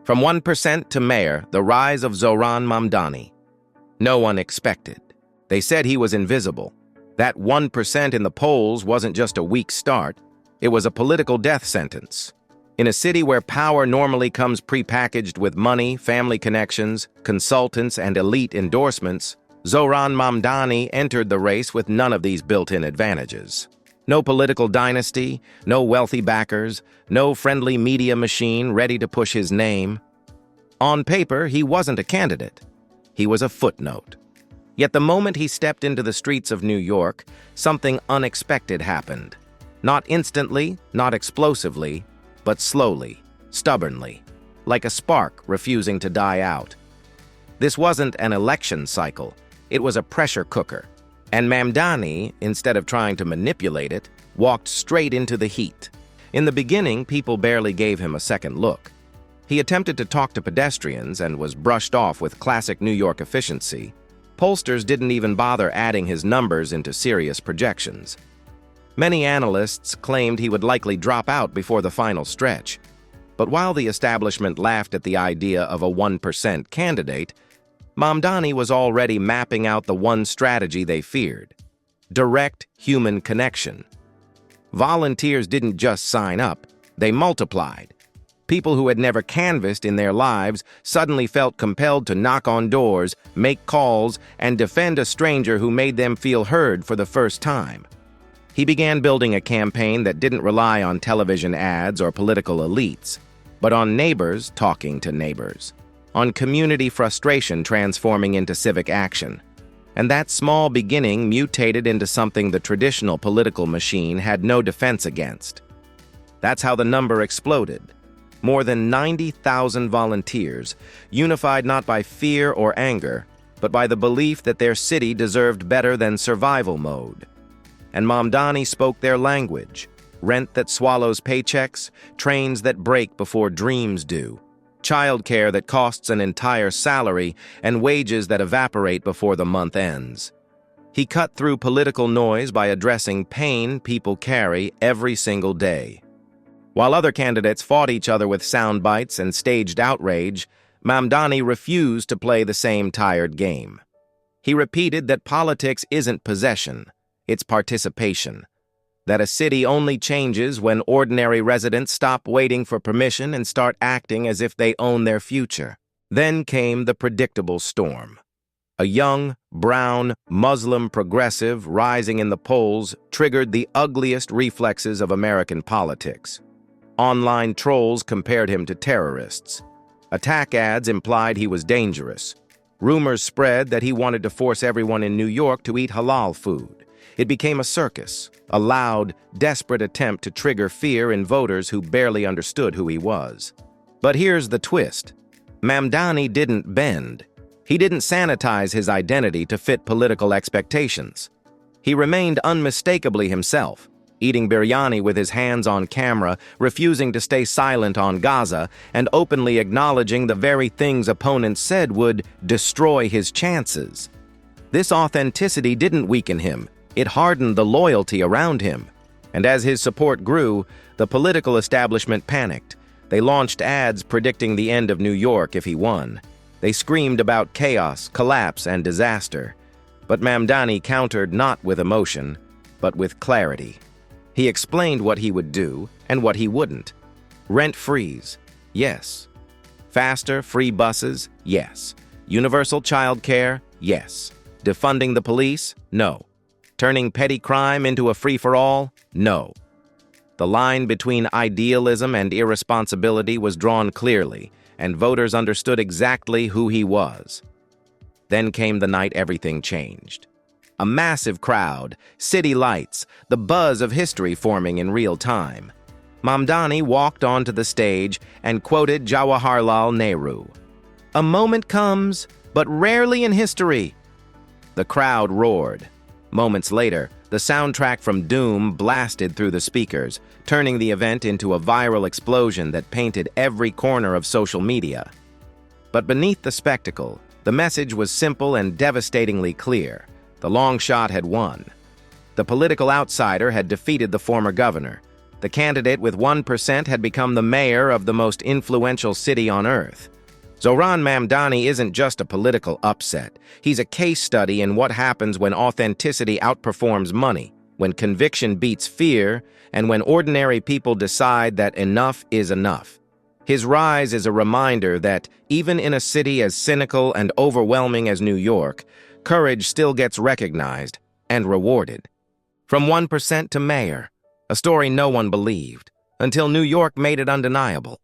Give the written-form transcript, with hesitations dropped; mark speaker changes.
Speaker 1: From 1% to mayor, the rise of Zohran Mamdani. No one expected. They said he was invisible. That 1% in the polls wasn't just a weak start. It was a political death sentence. In a city where power normally comes prepackaged with money, family connections, consultants, and elite endorsements, Zohran Mamdani entered the race with none of these built-in advantages. No political dynasty, no wealthy backers, no friendly media machine ready to push his name. On paper, he wasn't a candidate. He was a footnote. Yet the moment he stepped into the streets of New York, something unexpected happened. Not instantly, not explosively, but slowly, stubbornly, like a spark refusing to die out. This wasn't an election cycle. It was a pressure cooker. And Mamdani, instead of trying to manipulate it, walked straight into the heat. In the beginning, people barely gave him a second look. He attempted to talk to pedestrians and was brushed off with classic New York efficiency. Pollsters didn't even bother adding his numbers into serious projections. Many analysts claimed he would likely drop out before the final stretch. But while the establishment laughed at the idea of a 1% candidate, Mamdani was already mapping out the one strategy they feared: direct human connection. Volunteers didn't just sign up, they multiplied. People who had never canvassed in their lives suddenly felt compelled to knock on doors, make calls, and defend a stranger who made them feel heard for the first time. He began building a campaign that didn't rely on television ads or political elites, but on neighbors talking to neighbors, on community frustration transforming into civic action. And that small beginning mutated into something the traditional political machine had no defense against. That's how the number exploded. More than 90,000 volunteers, unified not by fear or anger, but by the belief that their city deserved better than survival mode. And Mamdani spoke their language: rent that swallows paychecks, trains that break before dreams do, childcare that costs an entire salary, and wages that evaporate before the month ends. He cut through political noise by addressing pain people carry every single day. While other candidates fought each other with sound bites and staged outrage, Mamdani refused to play the same tired game. He repeated that politics isn't possession, it's participation. That a city only changes when ordinary residents stop waiting for permission and start acting as if they own their future. Then came the predictable storm. A young, brown, Muslim progressive rising in the polls triggered the ugliest reflexes of American politics. Online trolls compared him to terrorists. Attack ads implied he was dangerous. Rumors spread that he wanted to force everyone in New York to eat halal food. It became a circus, a loud, desperate attempt to trigger fear in voters who barely understood who he was. But here's the twist. Mamdani didn't bend. He didn't sanitize his identity to fit political expectations. He remained unmistakably himself, eating biryani with his hands on camera, refusing to stay silent on Gaza, and openly acknowledging the very things opponents said would destroy his chances. This authenticity didn't weaken him. It hardened the loyalty around him. And as his support grew, the political establishment panicked. They launched ads predicting the end of New York if he won. They screamed about chaos, collapse, and disaster. But Mamdani countered not with emotion, but with clarity. He explained what he would do and what he wouldn't. Rent freeze, yes. Faster, free buses, yes. Universal child care, yes. Defunding the police, no. Turning petty crime into a free-for-all, no. The line between idealism and irresponsibility was drawn clearly, and voters understood exactly who he was. Then came the night everything changed. A massive crowd, city lights, the buzz of history forming in real time. Mamdani walked onto the stage and quoted Jawaharlal Nehru. "A moment comes, but rarely in history." The crowd roared. Moments later, the soundtrack from Doom blasted through the speakers, turning the event into a viral explosion that painted every corner of social media. But beneath the spectacle, the message was simple and devastatingly clear. The long shot had won. The political outsider had defeated the former governor. The candidate with 1% had become the mayor of the most influential city on earth. Zohran Mamdani isn't just a political upset. He's a case study in what happens when authenticity outperforms money, when conviction beats fear, and when ordinary people decide that enough is enough. His rise is a reminder that, even in a city as cynical and overwhelming as New York, courage still gets recognized and rewarded. From 1% to mayor, a story no one believed, until New York made it undeniable.